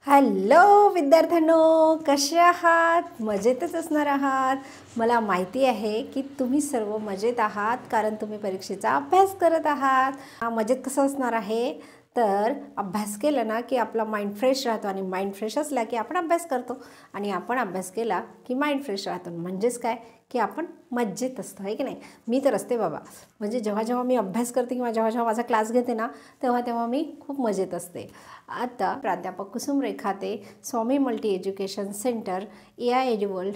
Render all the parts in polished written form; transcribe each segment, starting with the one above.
Hello विद्यार्थ्यांनो, कसे आहात? मजेतच असणार आहात. मला माहिती आहे की तुम्ही सर्व मजेत आहात, कारण तुम्ही परीक्षेचा अभ्यास करत आहात. मजेत कसं असणार आहे तर अभ्यास केला ना की आपला माइंड फ्रेश राहतो, आणि माइंड फ्रेश असला की आपण अभ्यास करतो, आणि आपण अभ्यास केला की माइंड फ्रेश राहतो. म्हणजेच काय की आपण मजेत असतो, आहे की नाही? मी तर असते बाबा. म्हणजे जेव्हा जेव्हा मी अभ्यास करते किंवा जेव्हा जेव्हा माझा क्लास घेते ना, तेव्हा तेव्हा मी खूप मजेत असते. आता प्राध्यापक कुसुम रेखाते, Swami multi education centre, AI edu world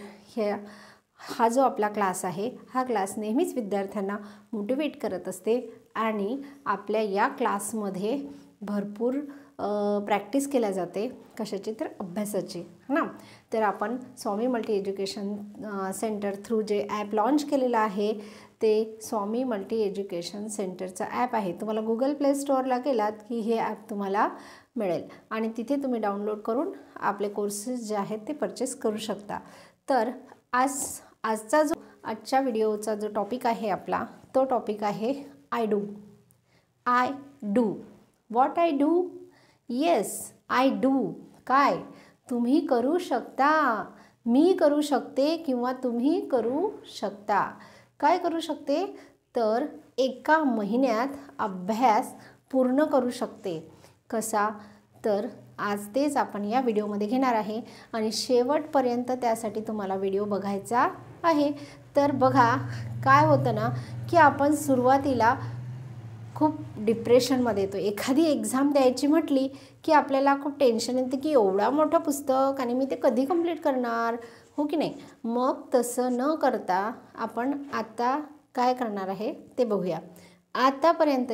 हा जो आपला क्लास आहे, हा क्लास नेहमीच विद्यार्थ्यांना मोटिवेट करत असते. आणि आपल्या या क्लासमध्ये भरपूर प्रॅक्टिस केल्या जाते. कशाची? तर अभ्यासाची ना. तर आपण स्वामी मल्टी एज्युकेशन सेंटर थ्रू जे ॲप लॉन्च केलेलं आहे, ते स्वामी मल्टी एज्युकेशन सेंटरचं ॲप आहे. तुम्हाला गुगल प्ले स्टोअरला गेलात की हे ॲप तुम्हाला मिळेल, आणि तिथे तुम्ही डाउनलोड करून आपले कोर्सेस जे आहेत ते परचेस करू शकता. तर आजच्या व्हिडिओचा जो टॉपिक आहे आपला, तो टॉपिक आहे I do. What I do? Yes, I do. काय? तुम्ही करू शकता, मी करू शकते, किंवा तुम्ही करू शकता. काय करू शकते? तर एका महिन्यात अभ्यास पूर्ण करू शकते. कसा? तर आज तेच आपण या व्हिडिओमध्ये घेणार आहे, आणि शेवटपर्यंत त्यासाठी तुम्हाला व्हिडिओ बघायचा आहे. तर बघा, काय होतं ना की आपण सुरुवातीला खूप डिप्रेशनमध्ये येतो. एखादी एक्झाम द्यायची म्हटली की आपल्याला खूप टेन्शन येते की एवढा मोठं पुस्तक, आणि मी ते कधी कंप्लीट करणार, हो की नाही? मग तसं न करता आपण आता काय करणार आहे ते बघूया. आतापर्यंत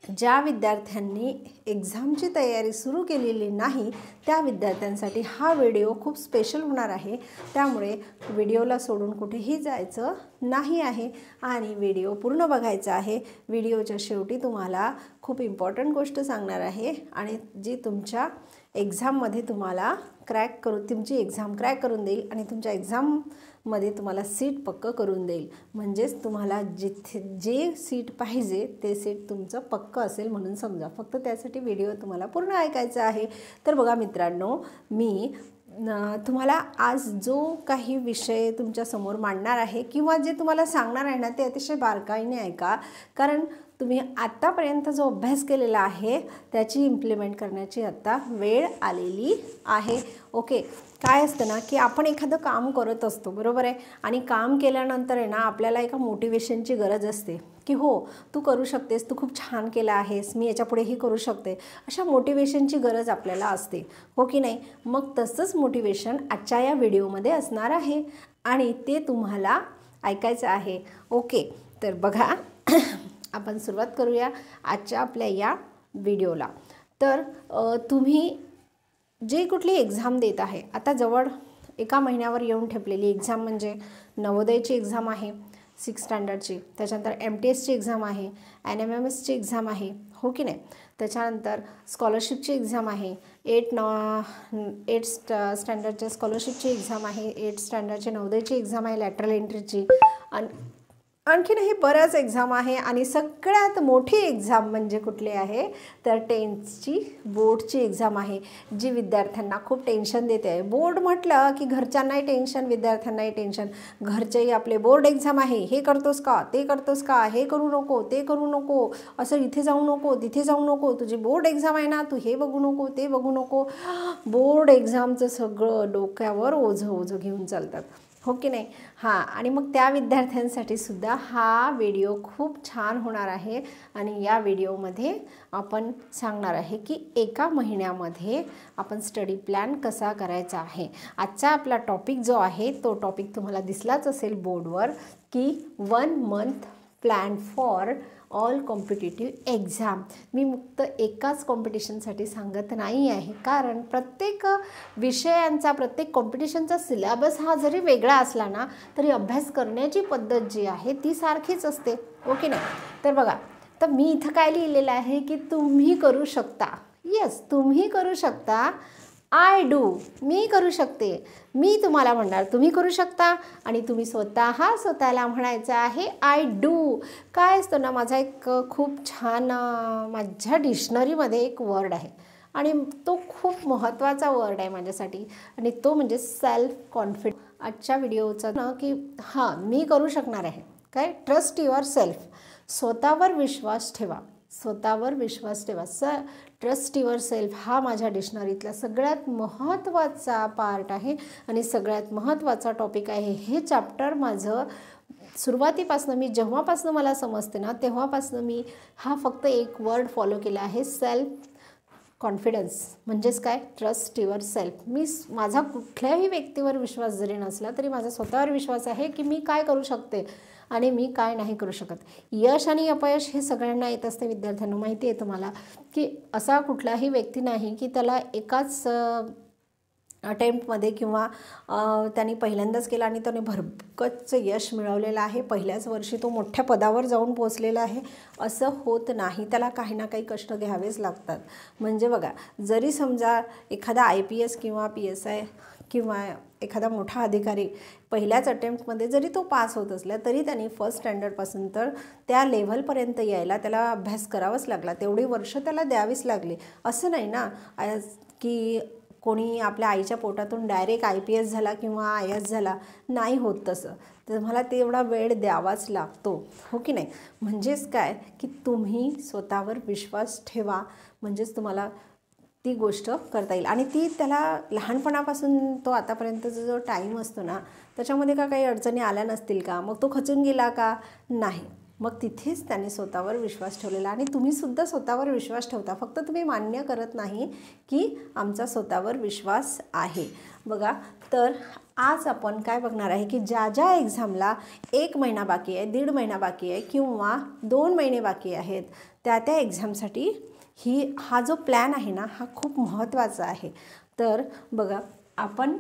ज्या विद्यार्थ्यांनी एक्झामची तयारी सुरू केलेली नाही, त्या विद्यार्थ्यांसाठी हा व्हिडिओ खूप स्पेशल होणार आहे. त्यामुळे व्हिडिओला सोडून कुठेही जायचं नाही आहे, आणि व्हिडिओ पूर्ण बघायचा आहे. व्हिडिओच्या शेवटी तुम्हाला खूप इम्पॉर्टंट गोष्ट सांगणार आहे, आणि जी तुमच्या एक्झाममध्ये तुम्हाला तुमची एक्झाम क्रॅक करून देईल, आणि तुमच्या एक्झाममध्ये तुम्हाला सीट पक्कं करून देईल. म्हणजेच तुम्हाला जे सीट पाहिजे ते सीट तुमचं पक्कं असेल म्हणून समजा. फक्त त्यासाठी व्हिडिओ तुम्हाला पूर्ण ऐकायचा आहे. तर बघा मित्रांनो, मी तुम्हाला आज जो काही विषय तुमच्यासमोर मांडणार आहे, किंवा जे तुम्हाला सांगणार आहे ना, ते अतिशय बारकाईने ऐका. कारण तुम्ही आत्तापर्यंत जो अभ्यास केलेला आहे त्याची इम्प्लिमेंट करण्याची आत्ता वेळ आलेली आहे. ओके. काय असतं ना की आपण एखादं काम करत असतो, बरोबर आहे, आणि काम केल्यानंतर आहे ना आपल्याला एका मोटिवेशनची गरज असते की हो, तू करू शकतेस, तू खूप छान केलं आहेस, मी याच्यापुढेही करू शकते. अशा मोटिवेशनची गरज आपल्याला असते, हो की नाही? मग तसंच मोटिवेशन आजच्या या व्हिडिओमध्ये असणार आहे, आणि ते तुम्हाला ऐकायचं आहे. ओके. तर बघा, आपण सुरुवात करूया आजच्या आपल्या या व्हिडिओला. तर तुम्ही जे कुठली एक्झाम देत आहे, आता जवळ एका महिन्यावर येऊन ठेपलेली एक्झाम म्हणजे नवोदयची एक्झाम आहे 6th स्टँडर्डची, त्याच्यानंतर MTSची एक्झाम आहे, NMMSची एक्झाम आहे, हो की नाही? त्याच्यानंतर स्कॉलरशिपची एक्झाम आहे, 8th स्टँडर्डच्या स्कॉलरशिपची एक्झाम आहे, 8th स्टँडर्डची नवोदयची एक्झाम आहे, लॅटरल एंट्रीची, आणखीनही बऱ्याच एक्झाम आहे. आणि सगळ्यात मोठी एक्झाम म्हणजे कुठली आहे तर 10thची बोर्डची एक्झाम आहे, जी विद्यार्थ्यांना खूप टेन्शन देते आहे. बोर्ड म्हटलं की घरच्यांनाही टेन्शन, विद्यार्थ्यांनाही टेन्शन. घरचेही आपले बोर्ड एक्झाम आहे, हे करतोस का, ते करतोस का, हे करू नको, ते करू नको, असं इथे जाऊ नको, तिथे जाऊ नको, तुझी बोर्ड एक्झाम आहे ना, तू हे बघू नको, ते बघू नको. बोर्ड एक्झामचं सगळं डोक्यावर ओझं घेऊन चालतात, हो की नाही? हां. आणि मग त्या विद्यार्थ्यांसाठी सुद्धा हा व्हिडिओ खूप छान होणार आहे. आणि या व्हिडिओमध्ये आपण सांगणार आहे की एका महिन्यामध्ये आपण स्टडी प्लॅन कसा करायचा आहे. आजचा आपला टॉपिक जो आहे तो टॉपिक तुम्हाला दिसलाच असेल बोर्डवर, की 1 month plan for all competitive exam. मी फक्त एकाच कॉम्पिटिशनसाठी सांगत नाही आहे, कारण प्रत्येक विषयांचा, प्रत्येक कॉम्पिटिशनचा सिलेबस हा जरी वेगळा असला ना, तरी अभ्यास करण्याची पद्धत जी आहे ती सारखीच असते, ओके नाही? तर बघा, तर मी इथं काय लिहिलेलं आहे की तुम्ही करू शकता. येस, तुम्ही करू शकता. आय डू, मी करू शकते. मी तुम्हाला म्हणणार तुम्ही करू शकता, आणि तुम्ही स्वतःला म्हणायचं आहे आय डू. काय असतं ना, माझा एक खूप छान माझ्या डिक्शनरीमध्ये एक वर्ड आहे, आणि तो खूप महत्त्वाचा वर्ड आहे माझ्यासाठी आणि तो म्हणजे सेल्फ कॉन्फिडन्स. आजच्या व्हिडिओचा ना की हां मी करू शकणार आहे. काय? Trust your self. स्वतःवर विश्वास ठेवा. स्वतःवर विश्वास ठेवा. ट्रस्ट युअर सेल्फ हा माझ्या डिक्शनरीतला सगळ्यात महत्त्वाचा पार्ट आहे आणि सगळ्यात महत्त्वाचा टॉपिक आहे. हे चॅप्टर माझं सुरुवातीपासून मी जेव्हापासून मला समजते ना तेव्हापासून मी हा फक्त एक वर्ड फॉलो केला आहे, सेल्फ कॉन्फिडन्स. म्हणजेच काय? Trust your self. माझा कुठल्याही व्यक्तीवर विश्वास जरी नसला तरी माझा स्वतःवर विश्वास आहे की मी काय करू शकते आणि मी काय नाही करू शकत. यश आणि अपयश हे सगळ्यांना येत असते विद्यार्थ्यांना. माहिती आहे तुम्हाला की असा कुठलाही व्यक्ती नाही की त्याला एकाच अटेम्प्टमध्ये किंवा त्यांनी पहिल्यांदाच केला आणि त्याने भरकच यश मिळवलेलं आहे, पहिल्याच वर्षी तो मोठ्या पदावर जाऊन पोचलेला आहे, असं होत नाही. त्याला काही ना काही कष्ट घ्यावेच लागतात. म्हणजे बघा, जरी समजा एखादा IPS किंवा PSI किंवा एखादा मोठा अधिकारी पहिल्याच अटेम्प्टमध्ये जरी तो पास होत असला तरी त्यांनी फर्स्ट स्टँडर्डपासून तर त्या लेव्हलपर्यंत यायला त्याला अभ्यास करावाच लागला, तेवढी वर्ष त्याला द्यावीच लागली. असं नाही ना की कोणी आपल्या आईच्या पोटातून डायरेक्ट IPS झाला किंवा IAS झाला, नाही होत तसं. तर मला तेवढा वेळ द्यावाच लागतो, हो की नाही. म्हणजेच काय की तुम्ही स्वतःवर विश्वास ठेवा, म्हणजेच तुम्हाला ती गोष्ट करता येईल. आणि ती त्याला लहानपणापासून तो आतापर्यंतचा जो टाईम असतो ना त्याच्यामध्ये का काही अडचणी आल्या नसतील का? मग तो खचून गेला का? नाही. मग तिथेच त्याने स्वतःवर विश्वास ठेवलेला आणि तुम्हीसुद्धा स्वतःवर विश्वास ठेवता, फक्त तुम्ही मान्य करत नाही की आमचा स्वतःवर विश्वास आहे. बघा, तर आज आपण काय बघणार आहे की ज्या ज्या एक्झामला 1 महिना बाकी आहे, 1.5 महिना बाकी आहे किंवा 2 महिने बाकी आहेत, त्या एक्झामसाठी हा जो प्लॅन आहे ना हा खूप महत्त्वाचा आहे. तर बघा, आपण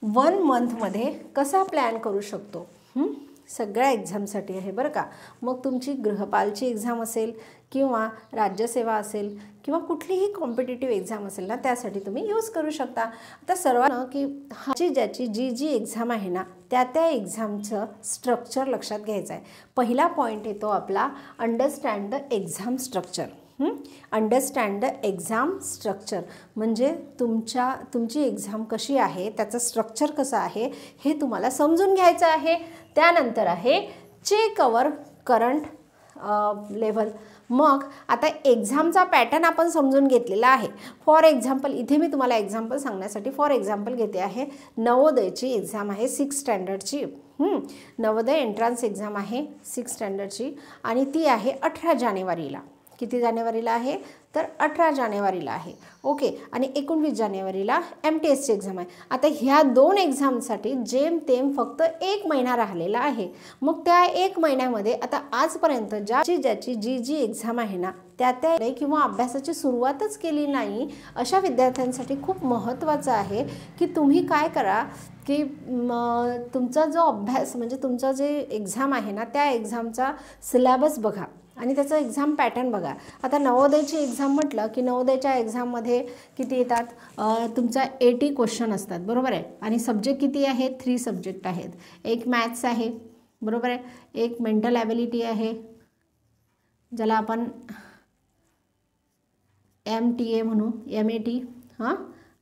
1 मंथमध्ये कसा प्लॅन करू शकतो सगळ्या एक्झामसाठी आहे बरं का. मग तुमची गृहपालची एक्झाम असेल किंवा राज्यसेवा असेल किंवा कुठलीही कॉम्पिटिटिव्ह एक्झाम असेल ना त्यासाठी तुम्ही यूज करू शकता. आता सर्वांना की ज्याची जी एक्झाम आहे ना त्या एक्झामचं स्ट्रक्चर लक्षात घ्यायचं आहे. पहिला पॉईंट येतो आपला understand the exam structure. Understand the exam structure म्हणजे तुमची एक्झाम कशी आहे, त्याचं स्ट्रक्चर कसं आहे हे तुम्हाला समजून घ्यायचं आहे. त्यानंतर आहे चेक अवर करंट लेव्हल. मग आता एक्झामचा पॅटर्न आपण समजून घेतलेला आहे. फॉर एक्झाम्पल इथे मी तुम्हाला एक्झाम्पल सांगण्यासाठी फॉर एक्झाम्पल घेते आहे. नवोदयची एक्झाम आहे 6 स्टँडर्डची. नवोदय एंट्रन्स एक्झाम आहे 6 स्टँडर्डची आणि ती आहे 18 जानेवारीला. किती जानेवारीला आहे? तर 18 जानेवारीला आहे. ओके. आणि 19 जानेवारीला MTSची एक्झाम आहे. आता ह्या 2 एक्झामसाठी जेमतेम फक्त 1 महिना राहिलेला आहे. मग त्या 1 महिन्यामध्ये आता आजपर्यंत ज्याची जी एक्झाम आहे ना त्या किंवा अभ्यासाची सुरुवातच केली नाही अशा विद्यार्थ्यांसाठी खूप महत्त्वाचं आहे की तुम्ही काय करा की तुमचा जो अभ्यास म्हणजे तुमचा जे एक्झाम आहे ना त्या एक्झामचा सिलेबस बघा आणि त्याचं एक्झाम पॅटर्न बघा. आता नवोदयची एक्झाम म्हटलं की नवोदयच्या एक्झाममध्ये किती येतात? तुमचा 80 क्वेश्चन असतात, बरोबर आहे. आणि सब्जेक्ट किती आहेत? 3 सब्जेक्ट आहेत. एक मॅथ्स आहे, बरोबर आहे. एक मेंटल ॲबिलिटी आहे ज्याला आपण MTA म्हणू, MAT.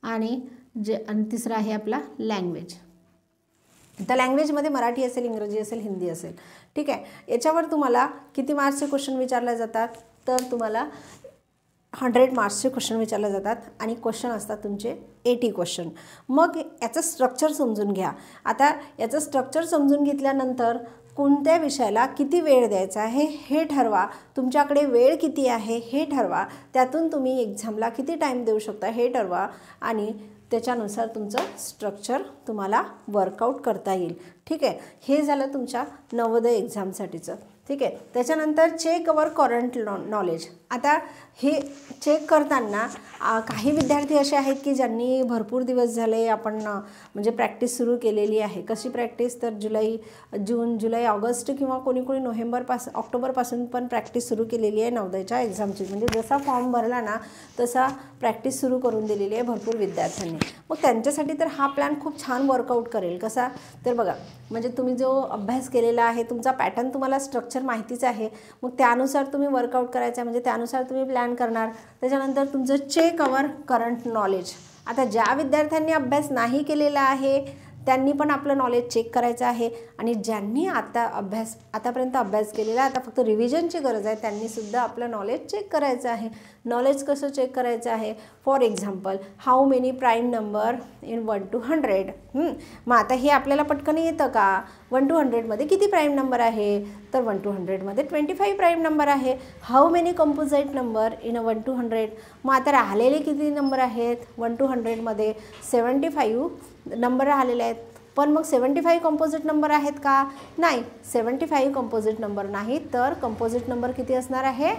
आणि तिसरा आहे आपला लँग्वेज. त्या लँग्वेजमध्ये मराठी असेल, इंग्रजी असेल, हिंदी असेल, ठीक आहे. याच्यावर तुम्हाला किती मार्क्सचे क्वेश्चन विचारले जातात? तर तुम्हाला 100 मार्क्सचे क्वेश्चन विचारले जातात आणि क्वेश्चन असतात तुमचे 80 क्वेश्चन. मग याचं स्ट्रक्चर समजून घ्या. आता याचं स्ट्रक्चर समजून घेतल्यानंतर कोणत्या विषयाला किती वेळ द्यायचा आहे हे ठरवा. तुमच्याकडे वेळ किती आहे हे ठरवा. त्यातून तुम्ही एक्झामला किती टाईम देऊ शकता हे ठरवा आणि त्याच्यानुसार तुमचं स्ट्रक्चर तुम्हाला वर्कआउट करता येईल, ठीक आहे. हे झालं तुमच्या नवोदय एक्झामसाठीचं, ठीक आहे. त्याच्यानंतर चेक अवर करंट नॉलेज. आता हे चेक करताना काही विद्यार्थी असे आहेत की ज्यांनी भरपूर दिवस झाले आपण म्हणजे प्रॅक्टिस सुरू केलेली आहे. कशी प्रॅक्टिस? तर जून, जुलै, ऑगस्ट किंवा कोणी ऑक्टोबरपासून पण प्रॅक्टिस सुरू केलेली आहे नवोदयच्या एक्झामची. म्हणजे जसा फॉर्म भरला ना तसा प्रॅक्टिस सुरू करून दिलेली आहे भरपूर विद्यार्थ्यांनी. मग त्यांच्यासाठी तर हा प्लॅन खूप छान वर्कआउट करेल. कसा? तर बघा, म्हणजे तुम्ही जो अभ्यास केलेला आहे तुमचा पॅटर्न तुम्हाला स्ट्रक्चर माहितीच आहे. मग त्यानुसार तुम्ही वर्कआउट करायचं आहे. म्हणजे त्यानुसार तुम्ही प्लॅन करणार. त्याच्यानंतर तुमचं चेक अवर करंट नॉलेज. आता ज्या विद्यार्थ्यांनी अभ्यास नाही केलेला आहे त्यांनी पण आपलं नॉलेज चेक करायचं आहे, आणि ज्यांनी आतापर्यंत अभ्यास केलेला आहे, आता फक्त रिव्हिजनची गरज आहे, त्यांनीसुद्धा आपलं नॉलेज चेक करायचं आहे. नॉलेज कसं चेक करायचं आहे? For example, how many prime number in 1 to 100. मग आता हे आपल्याला पटकन येतं का? 1 to 100मध्ये किती प्राईम नंबर आहे? तर 1 to 100मध्ये 25 प्राईम नंबर आहे. How many composite number in 1 to 100. मग आता राहिलेले किती नंबर आहेत 1 to 100मध्ये? 75 नंबर राहिलेले आहेत. पण मग 75 कंपोजिट नंबर आहेत का? नाही, 75 कंपोजिट नंबर नाही, तर कंपोजिट नंबर किती असणार आहे?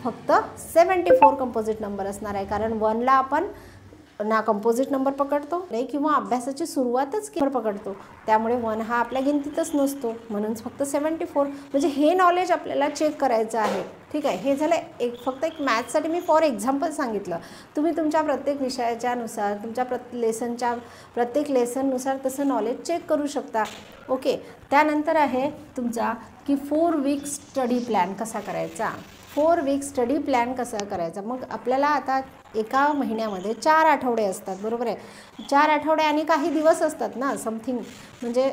फक्त 74 कंपोजिट नंबर असणार आहे. कारण 1ला आपण ना कंपोजिट नंबर पकडतो नाही किंवा अभ्यासाची सुरुवातच पकडतो, त्यामुळे 1 हा आपल्या गिनतीतच नसतो, म्हणून फक्त 74. म्हणजे हे नॉलेज आपल्याला चेक करायचं आहे. ठीक आहे, हे झालं फक्त एक मॅथ्ससाठी मी फॉर एक्झाम्पल सांगितलं. तुम्ही तुमच्या प्रत्येक विषयाच्या नुसार तुमच्या प्रत्येक लेसननुसार तसं नॉलेज चेक करू शकता. ओके, त्यानंतर आहे तुमचा की 4 वीक स्टडी प्लॅन कसा करायचा. 4 वीक स्टडी प्लॅन कसा करायचा. मग आपल्याला आता एका महिन्यामध्ये 4 आठवडे असतात, बरोबर आहे. 4 आठवडे आणि काही दिवस असतात ना, समथिंग म्हणजे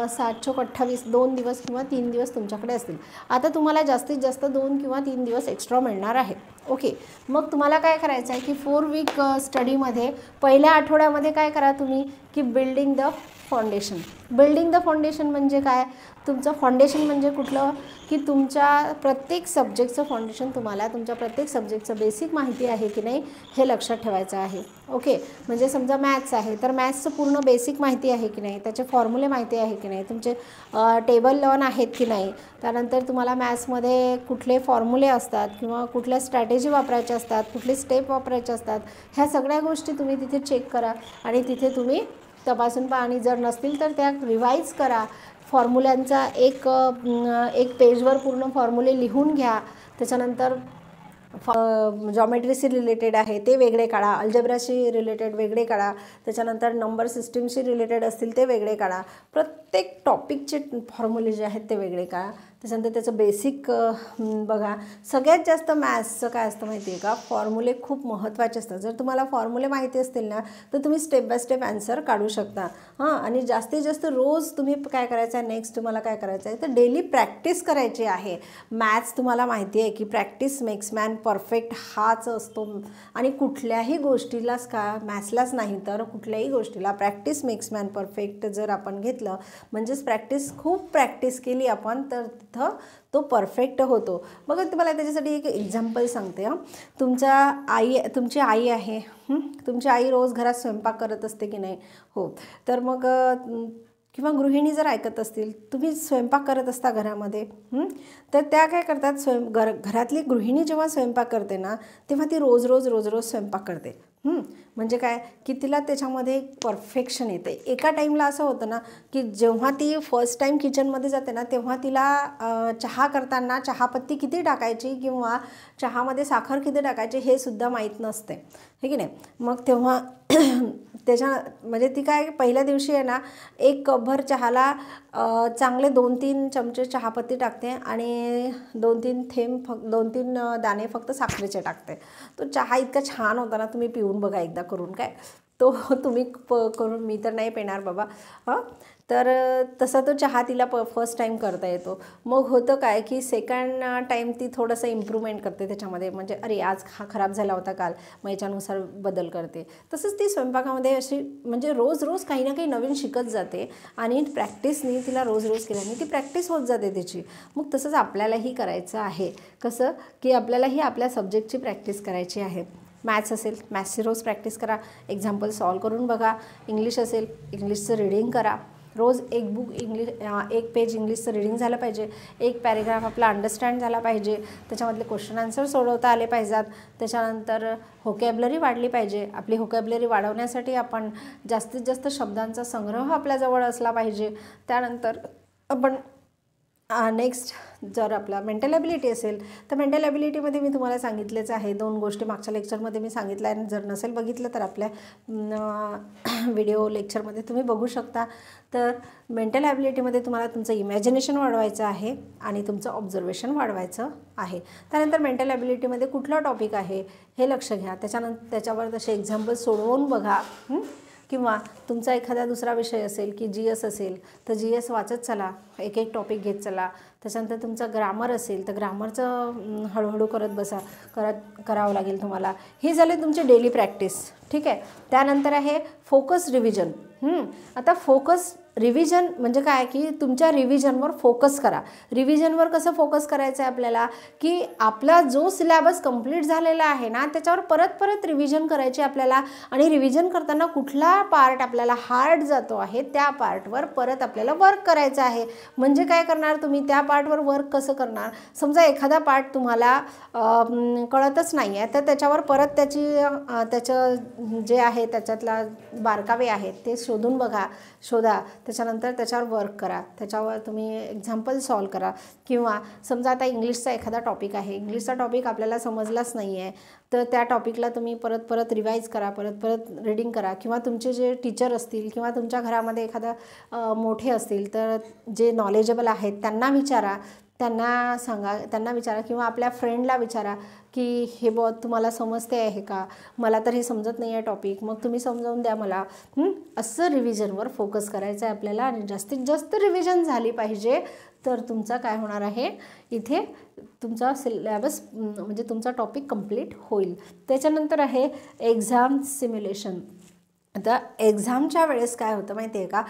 7 चोक 28, 2 दिवस किंवा 3 दिवस तुमच्याकडे असतील. आता तुम्हाला जास्तीत जास्त 2 किंवा 3 दिवस एक्स्ट्रा मिळणार आहे. ओके, मग तुम्हाला काय करायचं आहे की 4 वीक स्टडीमध्ये पहिल्या आठवड्यामध्ये काय करा तुम्ही की building the foundation. Building the foundation म्हणजे काय? तुमचं फाउंडेशन म्हणजे कुठलं की तुमच्या प्रत्येक सब्जेक्टचं फाउंडेशन, तुम्हाला तुमच्या प्रत्येक सब्जेक्टचं बेसिक माहिती आहे की नाही हे लक्षात ठेवायचं आहे. ओके, म्हणजे समजा मॅथ्स आहे तर मॅथ्सचं पूर्ण बेसिक माहिती आहे की नाही, त्याचे फॉर्म्युले माहिती आहे की नाही, तुमचे टेबल लर्न आहेत की नाही, त्यानंतर तुम्हाला मॅथ्समध्ये कुठले फॉर्म्युले असतात किंवा कुठल्या स्ट्रॅटेजी वापरायच्या असतात, कुठले स्टेप वापरायचे असतात, ह्या सगळ्या गोष्टी तुम्ही तिथे चेक करा आणि तिथे तुम्ही तपासून पहा, आणि जर नसतील तर त्या रिवाईज करा. फॉर्म्युल्यांचा एक पेजवर पूर्ण फॉर्म्युले लिहून घ्या. त्याच्यानंतर जॉमेट्रीशी रिलेटेड आहे ते वेगळे काढा, अल्जेब्राशी रिलेटेड वेगळे काढा, त्याच्यानंतर नंबर सिस्टीमशी रिलेटेड असतील ते वेगळे काढा. प्रत्येक टॉपिकचे फॉर्म्युले जे आहेत ते वेगळे काढा. त्याच्यानंतर त्याचं बेसिक बघा. सगळ्यात जास्त मॅथ्सचं काय असतं माहिती आहे का? फॉर्म्युले खूप महत्त्वाचे असतात. जर तुम्हाला फॉर्म्युले माहिती असतील ना तर तुम्ही स्टेप बाय स्टेप ॲन्सर काढू शकता. आणि जास्तीत जास्त रोज तुम्ही काय करायचं आहे, नेक्स्ट तुम्हाला काय करायचं आहे तर डेली प्रॅक्टिस करायची आहे. मॅथ्स तुम्हाला माहिती आहे की प्रॅक्टिस मेक्स मॅन परफेक्ट हाच असतो, आणि कुठल्याही गोष्टीलाच मॅथ्सलाच नाही तर कुठल्याही गोष्टीला प्रॅक्टिस मेक्स मॅन परफेक्ट जर आपण घेतलं, म्हणजेच खूप प्रॅक्टिस केली आपण तर तिथं तो परफेक्ट होतो. बघा, तुम्हाला त्याच्यासाठी एक एक्झाम्पल सांगते. तुमची आई आहे, तुमची आई रोज घरात स्वयंपाक करत असते की नाही? हो, तर मग किंवा गृहिणी जर ऐकत असतील, तुम्ही स्वयंपाक करत असता घरामध्ये, तर त्या काय करतात, घरातली गृहिणी जेव्हा स्वयंपाक करते ना तेव्हा ती रोज रोज स्वयंपाक करते. म्हणजे काय की तिला त्याच्यामध्ये परफेक्शन येते. एका टाईमला असं होतं ना की जेव्हा ती फर्स्ट टाईम किचनमध्ये जाते ना तेव्हा तिला चहा करताना चहापत्ती किती टाकायची किंवा चहामध्ये साखर किती टाकायची हे सुद्धा माहीत नसते, हे की नाही? मग तेव्हा म्हणजे ती काय पहिल्या दिवशी आहे ना 1 कपभर चहाला चांगले 2-3 चमचे चहापत्ती टाकते आणि 2-3 दाणे फक्त साखरेचे टाकते. तो चहा इतका छान होता ना, तुम्ही पिऊन बघा एकदा करून. काय तो तुम्ही करून, मी तर नाही पिणार बाबा. तर तसा तो चहा तिला फर्स्ट टाईम करता येतो. मग होतं काय की सेकंड टाईम ती थोडंसं इम्प्रूव्हमेंट करते त्याच्यामध्ये, म्हणजे अरे आज हा खराब झाला होता काल, मग याच्यानुसार बदल करते. तसंच ती स्वयंपाकामध्ये अशी म्हणजे रोज काही ना काही नवीन शिकत जाते आणि प्रॅक्टिसनी तिला रोज केल्याने ती प्रॅक्टिस होत जाते त्याची. मग तसंच आपल्यालाही करायचं आहे. कसं की आपल्यालाही आपल्या सब्जेक्टची प्रॅक्टिस करायची आहे. मॅथ्स असेल, मॅथ्सची रोज प्रॅक्टिस करा, एक्झाम्पल सॉल्व करून बघा. इंग्लिश असेल, इंग्लिशचं रीडिंग करा. रोज एक पेज इंग्लिशचं रीडिंग झालं पाहिजे, एक पॅरेग्राफ आपला अंडरस्टँड झाला पाहिजे, त्याच्यामधले क्वेश्चन आन्सर सोडवता आले पाहिजेत. त्याच्यानंतर व्होकॅब्युलरी वाढली पाहिजे. आपली व्होकॅब्युलरी वाढवण्यासाठी आपण जास्तीत जास्त शब्दांचा संग्रह आपल्याजवळ असला पाहिजे. त्यानंतर आपण नेक्स्ट जर आपला मेंटल ॲबिलिटी असेल तर मेंटल ॲबिलिटीमध्ये मी तुम्हाला सांगितलेच आहे, 2 गोष्टी मागच्या लेक्चरमध्ये मी सांगितलं आहे. जर नसेल बघितलं तर आपल्या व्हिडिओ लेक्चरमध्ये तुम्ही बघू शकता. तर मेंटल ॲबिलिटीमध्ये तुम्हाला तुमचं इमॅजिनेशन वाढवायचं आहे आणि तुमचं ऑब्झर्वेशन वाढवायचं आहे. त्यानंतर मेंटल ॲबिलिटीमध्ये कुठला टॉपिक आहे हे लक्ष घ्या, त्याच्यावर तसे एक्झाम्पल सोडवून बघा. किंवा तुमचा एखादा दुसरा विषय असेल की GS असेल तर GS वाचत चला, एक एक टॉपिक घेत चला. त्याच्यानंतर तुमचा ग्रामर असेल तर ग्रामरचं हळूहळू करावं लागेल तुम्हाला. हे झाले तुमचे डेली प्रॅक्टिस. ठीक आहे. त्यानंतर आहे फोकस रिव्हिजन. आता फोकस रिव्हिजन म्हणजे काय की तुमच्या रिव्हिजनवर फोकस करा. रिव्हिजनवर कसं फोकस करायचं आहे आपल्याला की आपला जो सिलेबस कंप्लीट झालेला आहे ना त्याच्यावर परत परत रिव्हिजन करायची आपल्याला. आणि रिव्हिजन करताना कुठला पार्ट आपल्याला हार्ड जातो आहे त्या पार्टवर परत आपल्याला वर्क करायचं आहे. म्हणजे काय करणार तुम्ही, त्या पार्टवर वर्क कसं करणार. समजा एखादा पार्ट तुम्हाला कळतच नाही आहे तर त्याच्यावर परत त्याचं जे आहे त्याच्यातला बारकावे आहेत ते शोधून शोधा. त्याच्यानंतर त्याच्यावर वर्क करा, त्याच्यावर तुम्ही एक्झाम्पल सॉल्व करा. किंवा समजा आता इंग्लिशचा एखादा टॉपिक आहे, इंग्लिशचा टॉपिक आपल्याला समजलाच नाही आहे तर त्या टॉपिकला तुम्ही परत परत रिवाईज करा, परत परत रीडिंग करा. किंवा तुमचे जे टीचर असतील किंवा तुमच्या घरामध्ये एखादा मोठे असतील तर जे नॉलेजेबल आहेत त्यांना विचारा, त्यांना सांगा, त्यांना विचारा. किंवा आपल्या फ्रेंडला विचारा की हे तुम्हाला समजते आहे का, मला तर हे समजत नाही आहे टॉपिक, मग तुम्ही समजावून द्या मला. असं रिव्हिजनवर फोकस करायचं आहे आपल्याला. आणि जास्तीत जास्त रिव्हिजन झाली पाहिजे तर तुमचा काय होणार आहे, इथे तुमचा सिलेबस म्हणजे तुमचा टॉपिक कंप्लीट होईल. त्याच्यानंतर आहे एक्झाम सिम्युलेशन. आता एक्झामच्या वेळेस काय होतं माहिती आहे का,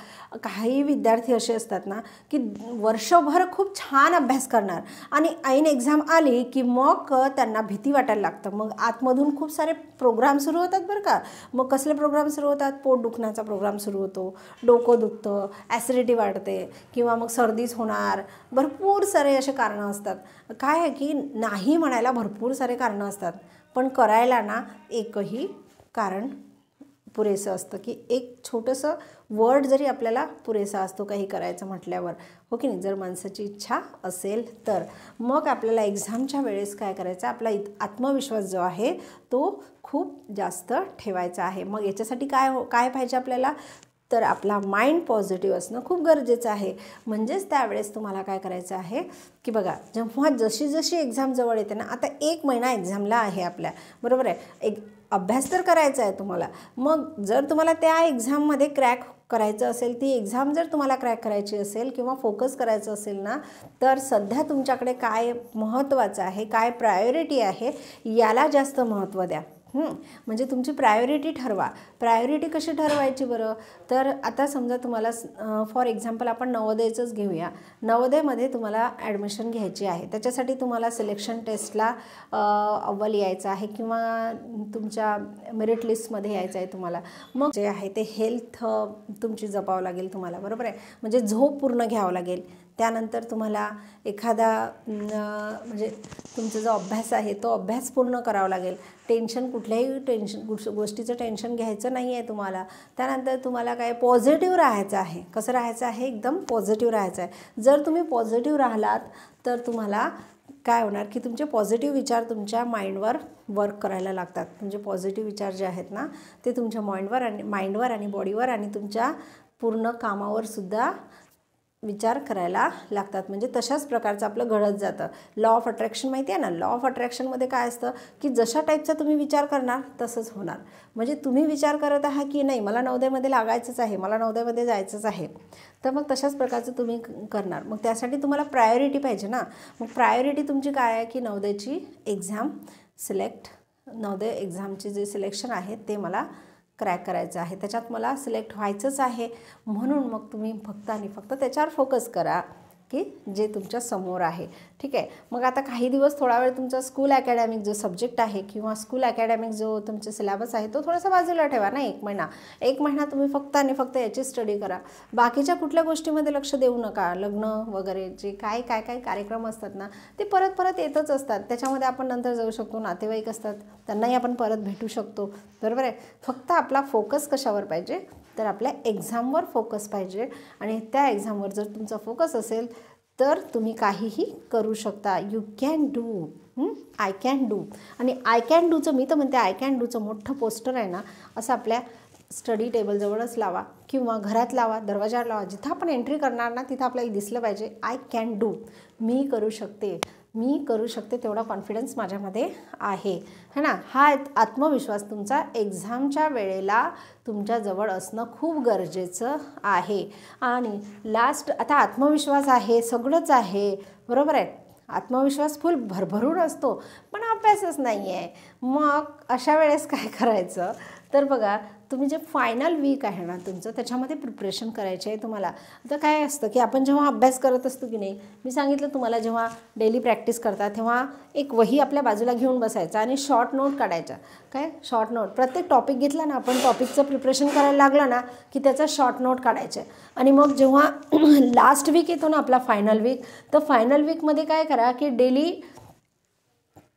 काही विद्यार्थी असे असतात ना की वर्षभर खूप छान अभ्यास करणार आणि ऐन एक्झाम आली की मग त्यांना भीती वाटायला लागतं. मग आतमधून खूप सारे प्रोग्राम सुरू होतात बरं का. मग कसले प्रोग्राम सुरू होतात, पोट दुखण्याचा प्रोग्राम सुरू होतो, डोकं दुखतं, ॲसिडिटी वाढते किंवा मग सर्दीच होणार. भरपूर सारे असे कारणं असतात. काय आहे की नाही म्हणायला भरपूर सारे कारणं असतात पण करायला ना एकही कारण पुरेसं असतं की एक छोटंसं वर्ड जरी आपल्याला पुरेसा असतो काही करायचं म्हटल्यावर, हो की नाही. जर माणसाची इच्छा असेल तर मग आपल्याला एक्झामच्या वेळेस काय करायचं, आपला आत्मविश्वास जो आहे तो खूप जास्त ठेवायचा आहे. मग याच्यासाठी काय पाहिजे आपल्याला, तर आपला माइंड पॉझिटिव्ह असणं खूप गरजेचं आहे. म्हणजेच त्यावेळेस तुम्हाला काय करायचं आहे की बघा, जेव्हा जशी एक्झाम जवळ येते ना, आता 1 महिना एक्झामला आहे आपल्या, बरोबर आहे. एक अभ्यास तर करायचा आहे तुम्हाला. मग जर तुम्हाला त्या एक्झाममध्ये क्रॅक करायचं असेल, ती एक्झाम जर तुम्हाला क्रॅक करायची असेल किंवा फोकस करायचं असेल ना, तर सध्या तुमच्याकडे काय महत्त्वाचं आहे, काय प्रायोरिटी आहे याला जास्त महत्त्व द्या. म्हणजे तुमची प्रायोरिटी ठरवा. प्रायोरिटी कशी ठरवायची बरं, तर आता समजा तुम्हाला फॉर एक्झाम्पल आपण नवोदयचंच घेऊया. नवोदयमध्ये तुम्हाला ॲडमिशन घ्यायची आहे, त्याच्यासाठी तुम्हाला सिलेक्शन टेस्टला अव्वल यायचं आहे किंवा तुमच्या मेरिट लिस्टमध्ये यायचं आहे तुम्हाला. मग जे आहे ते हेल्थ तुमची जपावं लागेल तुम्हाला, बरोबर आहे. म्हणजे झोप पूर्ण घ्यावं लागेल. त्यानंतर तुम्हाला एखादा म्हणजे तुमचा जो अभ्यास आहे तो अभ्यास पूर्ण करावा लागेल. कुठल्याही गोष्टीचं टेन्शन घ्यायचं नाही आहे तुम्हाला. त्यानंतर तुम्हाला काय पॉझिटिव्ह राहायचं आहे. कसं राहायचं आहे, एकदम पॉझिटिव्ह राहायचं आहे. जर तुम्ही पॉझिटिव्ह राहिलात तर तुम्हाला काय होणार की तुमचे पॉझिटिव्ह विचार तुमच्या माइंडवर वर्क करायला लागतात. तुमचे पॉझिटिव्ह विचार जे आहेत ना ते तुमच्या माइंडवर आणि बॉडीवर आणि तुमच्या पूर्ण कामावर सुद्धा विचार करायला लागतात. म्हणजे तशाच प्रकारचं आपलं घडत जातं. लॉ ऑफ अट्रॅक्शन माहिती आहे ना. लॉ ऑफ अट्रॅक्शनमध्ये काय असतं की जशा टाईपचा तुम्ही विचार करणार तसंच होणार. म्हणजे तुम्ही विचार करत आहात की नाही मला नवोदयमध्ये लागायचंच आहे, मला नवोदयमध्ये जायचंच आहे, तर मग तशाच प्रकारचं तुम्ही करणार. मग त्यासाठी तुम्हाला प्रायोरिटी पाहिजे ना. मग प्रायोरिटी तुमची काय आहे की नवोदयची एक्झाम नवोदय एक्झामचे जे सिलेक्शन आहे ते मला क्रॅक करायचं आहे, त्याच्यात मला सिलेक्ट व्हायचंच आहे. म्हणून मग तुम्ही फक्त आणि फक्त त्याच्यावर फोकस करा की जे तुमच्या समोर आहे. ठीक आहे. मग आता काही दिवस थोडा वेळ तुमचा स्कूल अकॅडमिक जो सब्जेक्ट आहे किंवा स्कूल अकॅडमिक जो तुमचा सिलेबस आहे तो थोडासा बाजूला ठेवा ना. 1 महिना तुम्ही फक्त आणि फक्त याची स्टडी करा. बाकीच्या कुठल्या गोष्टीमध्ये लक्ष देऊ नका. लग्न वगैरे जे काय कार्यक्रम असतात ना ते परत येतच असतात. त्याच्यामध्ये आपण नंतर जाऊ शकतो. नातेवाईक असतात त्यांनाही आपण परत भेटू शकतो, बरोबर आहे. फक्त आपला फोकस कशावर पाहिजे तर आपल्या एक्झामवर फोकस पाहिजे. आणि त्या एक्झामवर जर तुमचा फोकस असेल तर तुम्ही काहीही करू शकता. You can do. I can do. आणि आय कॅन डूचं मी तर म्हणते आय कॅन डूचं मोठं पोस्टर आहे ना असं आपल्या स्टडी टेबलजवळच लावा किंवा घरात लावा, दरवाजावर लावा. जिथं आपण एंट्री करणार ना तिथं आपल्याला दिसलं पाहिजे आय कॅन डू. मी करू शकते, मी करू शकते, तेवढा कॉन्फिडन्स माझ्यामध्ये आहे, है ना. हा आत्मविश्वास तुमचा एक्झामच्या वेळेला तुमच्याजवळ असणं खूप गरजेचं आहे. आणि लास्ट, आता आत्मविश्वास आहे, सगळंच आहे, बरोबर आहे. आत्मविश्वास फुल भरभरून असतो पण अभ्यासच नाही आहे. मग अशा वेळेस काय करायचं तर बघा, तुम्ही जे फायनल वीक आहे ना तुमचं त्याच्यामध्ये प्रिपरेशन करायचे आहे तुम्हाला. आता काय असतं की आपण जेव्हा अभ्यास करत असतो की नाही, मी सांगितलं तुम्हाला जेव्हा डेली प्रॅक्टिस करता तेव्हा एक वही आपल्या बाजूला घेऊन बसायचा आणि शॉर्ट नोट काढायचा. काय शॉर्ट नोट, प्रत्येक टॉपिक घेतला ना आपण, टॉपिकचं प्रिपरेशन करायला लागलं ना की त्याचा शॉर्ट नोट काढायचे. आणि मग जेव्हा लास्ट वीक येतो ना आपला फायनल वीक, तर फायनल वीकमध्ये काय करा की डेली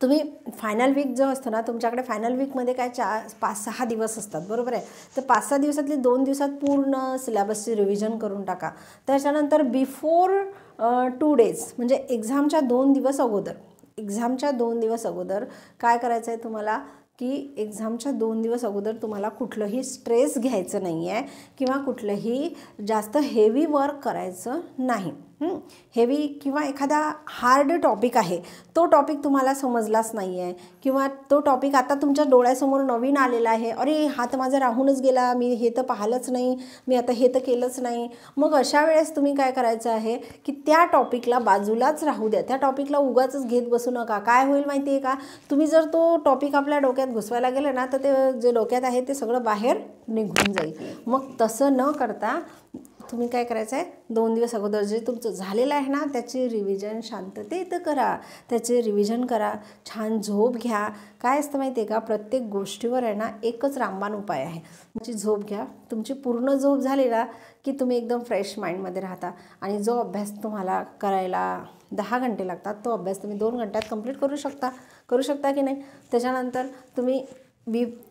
तुम्ही फायनल वीक जो असतो ना तुमच्याकडे, फायनल वीकमध्ये काय 5-6 दिवस असतात, बरोबर आहे. तर 5-6 दिवसातले 2 दिवसात पूर्ण सिलेबसची रिव्हिजन करून टाका. त्याच्यानंतर बिफोर 2 डेज म्हणजे एक्झामच्या 2 दिवस अगोदर, एक्झामच्या 2 दिवस अगोदर काय करायचं आहे तुम्हाला की एक्झामच्या 2 दिवस अगोदर तुम्हाला कुठलंही स्ट्रेस घ्यायचं नाही आहे किंवा कुठलंही जास्त हेवी वर्क करायचं नाही. हेवी किंवा एखादा हार्ड टॉपिक आहे, तो टॉपिक तुम्हाला समजलाच नाही आहे किंवा तो टॉपिक आता तुमच्या डोळ्यासमोर नवीन आलेला आहे, अरे हा तर माझा राहूनच गेला, मी हे तर पाहिलंच नाही, मी आता हे तर केलंच नाही. मग अशा वेळेस तुम्ही काय करायचं आहे की त्या टॉपिकला बाजूलाच राहू द्या, त्या टॉपिकला उगाचच घेत बसू नका. काय होईल माहिती आहे का, तुम्ही जर तो टॉपिक आपल्या डोक्यात घुसवायला गेलं ना तर ते जे डोक्यात आहे ते सगळं बाहेर निघून जाईल. मग तसं न करता तुम्ही काय करायचं आहे, 2 दिवस अगोदर जे तुमचं झालेलं आहे ना त्याची रिव्हिजन शांततेत करा, त्याचे रिव्हिजन करा, छान झोप घ्या. काय असतं माहिती आहे का, प्रत्येक गोष्टीवर आहे ना एकच रामबाण उपाय आहे. तुमची झोप घ्या. तुमची पूर्ण झोप झाली ना की तुम्ही एकदम फ्रेश माइंडमध्ये राहता आणि जो अभ्यास तुम्हाला करायला 10 घंटे लागतात तो अभ्यास तुम्ही 2 घंट्यात कंप्लीट करू शकता की नाही. त्याच्यानंतर तुम्ही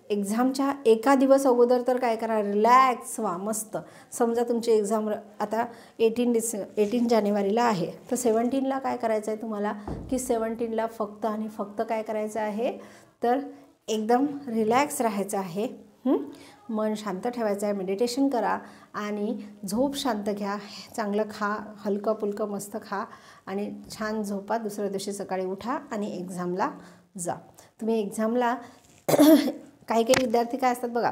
एक्झामच्या 1 दिवस अगोदर तर काय करा, रिलॅक्स व्हा मस्त. समजा तुमची एक्झाम आता 18 जानेवारीला आहे, तर 17ला काय करायचं आहे तुम्हाला की 17ला फक्त आणि फक्त काय करायचं आहे तर एकदम रिलॅक्स राहायचं आहे. मन शांत ठेवायचं आहे, मेडिटेशन करा आणि झोप शांत घ्या, चांगलं खा, हलकं फुलकं मस्त खा आणि छान झोपा. दुसऱ्या दिवशी सकाळी उठा आणि एक्झामला जा. तुम्ही एक्झामला काही विद्यार्थी काय असतात बघा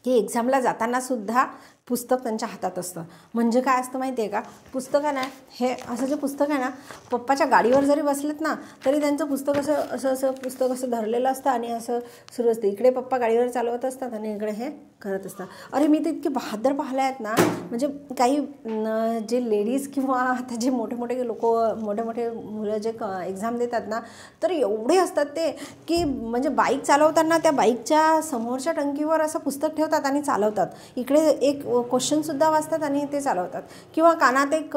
की एक्झामला जाताना सुद्धा पुस्तक त्यांच्या हातात असतं. म्हणजे काय असतं माहिती आहे का, पुस्तक आहे ना, हे असं जे पुस्तक आहे ना, पप्पाच्या गाडीवर जरी बसलेत ना तरी त्यांचं पुस्तक असं पुस्तक असं धरलेलं असतं आणि असं सुरू असतं. इकडे पप्पा गाडीवर चालवत असतात आणि इकडे हे करत असतात. अरे मी तर इतके बहादर पाहिले आहेत ना, म्हणजे काही जे लेडीज किंवा आता जे मोठे मोठे मुलं जे एक्झाम देतात ना, तर एवढे असतात ते की म्हणजे बाईक चालवताना त्या बाईकच्या समोरच्या टंकीवर असं पुस्तक ठेवतात आणि चालवतात. इकडे एक क्वेश्चनसुद्धा वाचतात आणि ते चालवतात किंवा कानात एक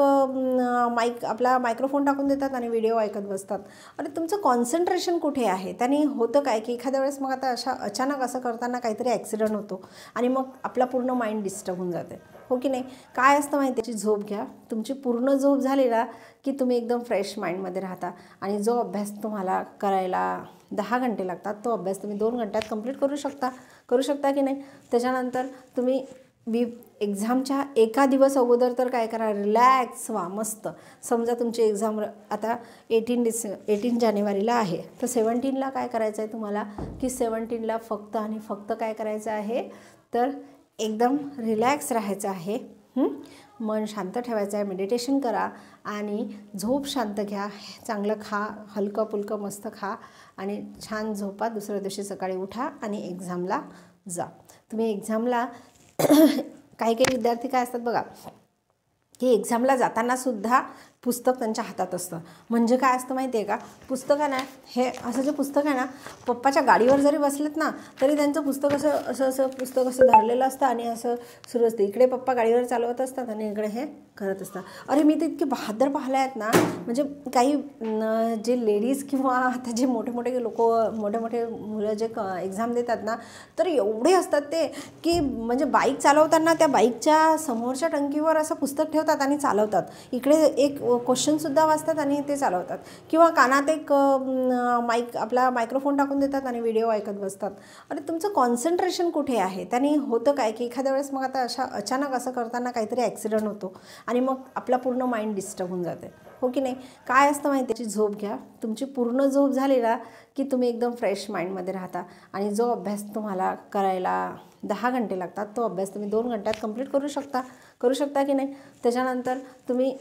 आपला मायक्रोफोन टाकून देतात आणि व्हिडिओ ऐकत बसतात. अरे तुमचं कॉन्सन्ट्रेशन कुठे आहे. त्यांनी होतं काय की एखाद्या वेळेस मग आता अचानक असं करताना काहीतरी ॲक्सिडेंट होतो आणि मग आपला पूर्ण माइंड डिस्टर्ब होऊन जाते, हो की नाही. काय असतं माहिती, त्याची झोप घ्या. तुमची पूर्ण झोप झाली ना की तुम्ही एकदम फ्रेश माइंडमध्ये राहता आणि जो अभ्यास तुम्हाला करायला 10 घंटे लागतात तो अभ्यास तुम्ही 2 घंट्यात कंप्लीट करू शकता की नाही. त्याच्यानंतर तुम्ही एक्झामच्या 1 दिवस अगोदर तर काय करा, रिलॅक्स व्हा मस्त. समजा तुमची एक्झाम आता 18 जानेवारीला आहे, तर 17ला काय करायचं आहे तुम्हाला की 17ला फक्त आणि फक्त काय करायचं आहे तर एकदम रिलॅक्स राहायचं आहे. मन शांत ठेवायचं आहे, मेडिटेशन करा आणि झोप शांत घ्या, चांगलं खा, हलकं फुलकं मस्त खा आणि छान झोपा. दुसऱ्या दिवशी सकाळी उठा आणि एक्झामला जा. तुम्ही एक्झामला काही विद्यार्थी काय असतात बघा की एक्झामला जाताना सुद्धा पुस्तक त्यांच्या हातात असतं. म्हणजे काय असतं माहिती आहे का, पुस्तक आहे ना, हे असं जे पुस्तक आहे ना, पप्पाच्या गाडीवर जरी बसलेत ना तरी त्यांचं पुस्तक असं पुस्तक असं धरलेलं असतं आणि असं सुरू असतं. इकडे पप्पा गाडीवर चालवत असतात आणि इकडे हे करत असतात. अरे मी तर इतके बहादर पाहिले आहेत ना, म्हणजे काही जे लेडीज किंवा आता जे मोठे मुलं जे एक्झाम देतात ना, तर एवढे असतात ते की म्हणजे बाईक चालवताना त्या बाईकच्या समोरच्या टंकीवर असं पुस्तक ठेवतात आणि चालवतात. इकडे एक क्वेश्चनसुद्धा वाचतात आणि ते चालवतात, किंवा कानात एक आपला मायक्रोफोन टाकून देतात आणि व्हिडिओ ऐकत बसतात. अरे तुमचं कॉन्सन्ट्रेशन कुठे आहे? त्याने होतं काय की एखाद्या वेळेस मग आता अचानक असं करताना काहीतरी ॲक्सिडेंट होतो आणि मग आपला पूर्ण माइंड डिस्टर्ब होऊन जाते, हो की नाही? काय असतं माहिती, त्याची झोप घ्या. तुमची पूर्ण झोप झाली ना की तुम्ही एकदम फ्रेश माइंडमध्ये राहता आणि जो अभ्यास तुम्हाला करायला 10 घंटे लागतात तो अभ्यास तुम्ही 2 घंट्यात कंप्लीट करू शकता की नाही? त्याच्यानंतर तुम्ही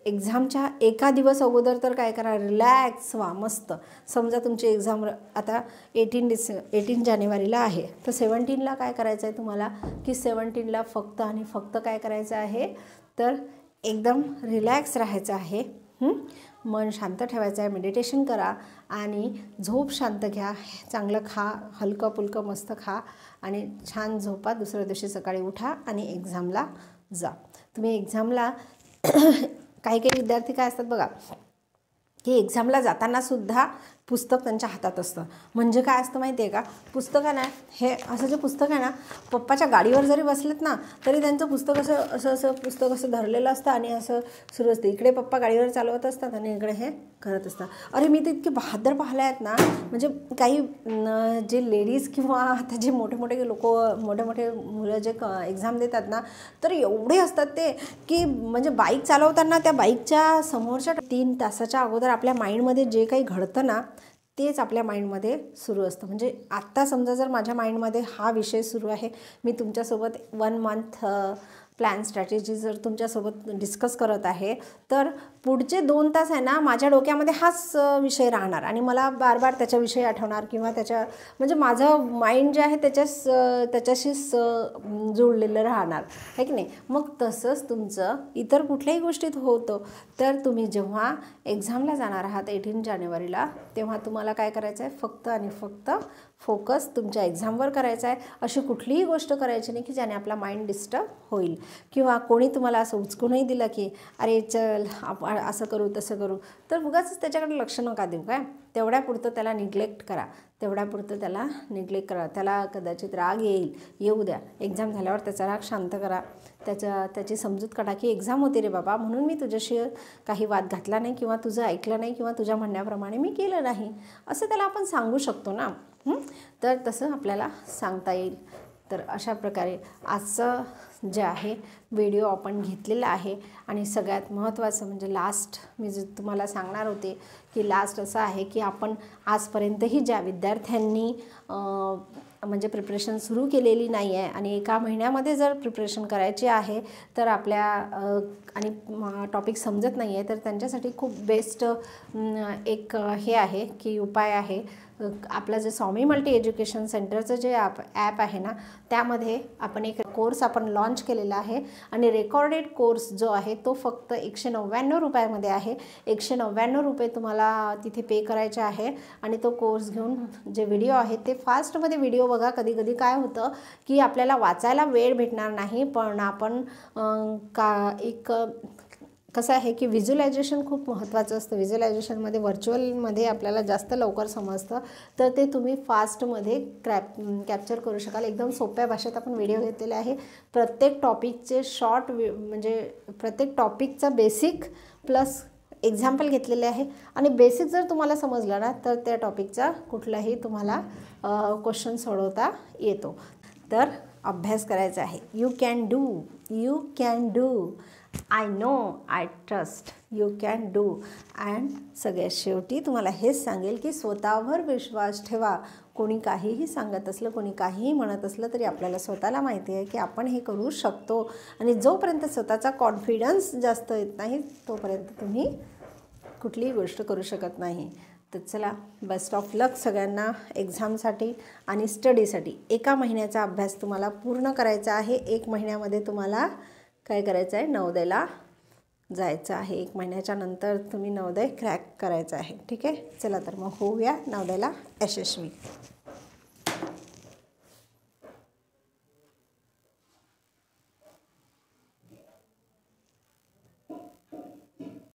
एक्झामच्या एका दिवस अगोदर तर काय करा, रिलॅक्स व्हा मस्त. समजा तुमची एक्झाम आता 18 जानेवारीला आहे, तर 17ला काय करायचं आहे तुम्हाला की 17ला फक्त आणि फक्त काय करायचं आहे, तर एकदम रिलॅक्स राहायचं आहे. मन शांत ठेवायचं आहे, मेडिटेशन करा आणि झोप शांत घ्या, चांगलं खा, हलकं पुलकं मस्त खा आणि छान झोपा. दुसऱ्या दिवशी सकाळी उठा आणि एक्झामला जा. तुम्ही एक्झामला काही विद्यार्थी काय असतात बघा की एक्झामला जातानासुद्धा पुस्तक त्यांच्या हातात असतं. म्हणजे काय असतं माहिती आहे का, पुस्तक आहे ना, हे असं जे पुस्तक आहे ना, पप्पाच्या गाडीवर जरी बसलेत ना तरी त्यांचं पुस्तक असं पुस्तक असं धरलेलं असतं आणि असं सुरू असतं. इकडे पप्पा गाडीवर चालवत असतात आणि इकडे हे करत असतात. अरे मी तर इतके बहादर पाहिले आहेत ना, म्हणजे काही जे लेडीज किंवा आता जे मोठे मोठे मुलं जे एक्झाम देतात ना, तर एवढे असतात ते की म्हणजे बाईक चालवताना त्या बाईकच्या समोरच्या 3 तासाच्या अगोदर आपल्या माइंडमध्ये जे काही घडतं ना तेच आपल्या माइंडमध्ये सुरू असतं. म्हणजे आत्ता समजा जर माझ्या माइंडमध्ये हा विषय सुरू आहे, मी तुमच्यासोबत 1 मंथ प्लॅन स्ट्रॅटेजी जर तुमच्यासोबत डिस्कस करत आहे, तर पुढचे 2 तास आहे ना माझ्या डोक्यामध्ये हाच विषय राहणार आणि मला बार बार त्याच्याविषयी आठवणार किंवा म्हणजे माझं माइंड जे आहे त्याच्याशीच जुळलेलं राहणार, आहे की नाही? मग तसंच तुमचं इतर कुठल्याही गोष्टीत होतं. तर तुम्ही जेव्हा एक्झामला जाणार आहात 18 जानेवारीला, तेव्हा तुम्हाला काय करायचं आहे, फक्त आणि फक्त फोकस तुमच्या एक्झामवर करायचा आहे. अशी कुठलीही गोष्ट करायची नाही की ज्याने आपला माइंड डिस्टर्ब होईल, किंवा कोणी तुम्हाला असं उचकूनही दिलं की अरे चल आपण असं करू तसं करू, तर उगाच त्याच्याकडे लक्ष नका देऊ. काय तेवढ्यापुरतं त्याला निग्लेक्ट करा, त्याला कदाचित राग येऊ द्या. एक्झाम झाल्यावर त्याचा राग शांत करा, त्याची समजूत काढा की एक्झाम होती रे बाबा, म्हणून मी तुझ्याशी काही वाद घातला नाही किंवा तुझं ऐकलं नाही किंवा तुझ्या म्हणण्याप्रमाणे मी केलं नाही, असं त्याला आपण सांगू शकतो ना. तर तसं आपल्याला सांगता येईल. तर अशा प्रकारे आजचं जे आहे व्हिडिओ आपण घेतलेला आहे. आणि सगळ्यात महत्त्वाचं म्हणजे लास्ट मी जे तुम्हाला सांगणार होते की लास्ट असं आहे की आपण आजपर्यंतही ज्या विद्यार्थ्यांनी म्हणजे प्रिपरेशन सुरू केलेली नाही आहे आणि एका महिन्यामध्ये जर प्रिपरेशन करायची आहे तर आपल्या आणि टॉपिक समजत नाही आहे, तर त्यांच्यासाठी खूप बेस्ट एक हे आहे की उपाय आहे. आपलं जे स्वामी मल्टी एज्युकेशन सेंटरचं जे ॲप आहे ना, त्यामध्ये आपण एक कोर्स आपण लॉन्च केलेला आहे आणि रेकॉर्डेड कोर्स जो आहे तो फक्त 199 रुपयामध्ये आहे. 199 रुपये तुम्हाला तिथे पे करायचे आहे आणि तो कोर्स घेऊन जे व्हिडिओ आहेत ते फास्टमध्ये व्हिडिओ बघा. कधी काय होतं की आपल्याला वाचायला वेळ भेटणार नाही, पण आपण कसं आहे की व्हिज्युअलायझेशन खूप महत्त्वाचं असतं. व्हिज्युअलायझेशनमध्ये व्हर्च्युअलमध्ये आपल्याला जास्त लवकर समजतं, तर ते तुम्ही फास्टमध्ये कॅप्चर करू शकाल. एकदम सोप्या भाषेत आपण व्हिडिओ घेतलेले आहे. प्रत्येक टॉपिकचे शॉर्ट म्हणजे प्रत्येक टॉपिकचा बेसिक प्लस एक्झाम्पल घेतलेले आहे आणि बेसिक जर तुम्हाला समजलं ना तर त्या टॉपिकचा कुठलाही तुम्हाला क्वेश्चन सोडवता येतो. तर अभ्यास करायचा आहे. You can do. I know, I trust, you can do. And सगळ्यात शेवटी तुम्हाला हेच सांगेल की स्वतःवर विश्वास ठेवा. कोणी काहीही सांगत असलं, कोणी काहीही म्हणत असलं तरी आपल्याला स्वतःला माहिती आहे की आपण हे करू शकतो. आणि जोपर्यंत स्वतःचा कॉन्फिडन्स जास्त येत नाही तोपर्यंत तुम्ही कुठलीही गोष्ट करू शकत नाही. तर चला, बेस्ट ऑफ लक सगळ्यांना एक्झामसाठी आणि स्टडीसाठी. एका महिन्याचा अभ्यास तुम्हाला पूर्ण करायचा आहे. 1 महिन्यामध्ये तुम्हाला काय करायचं आहे, नवोदयला जायचं आहे. 1 महिन्याच्या नंतर तुम्ही नवोदय क्रॅक करायचं आहे. ठीक आहे, चला तर मग होऊया नवोदयला यशस्वी.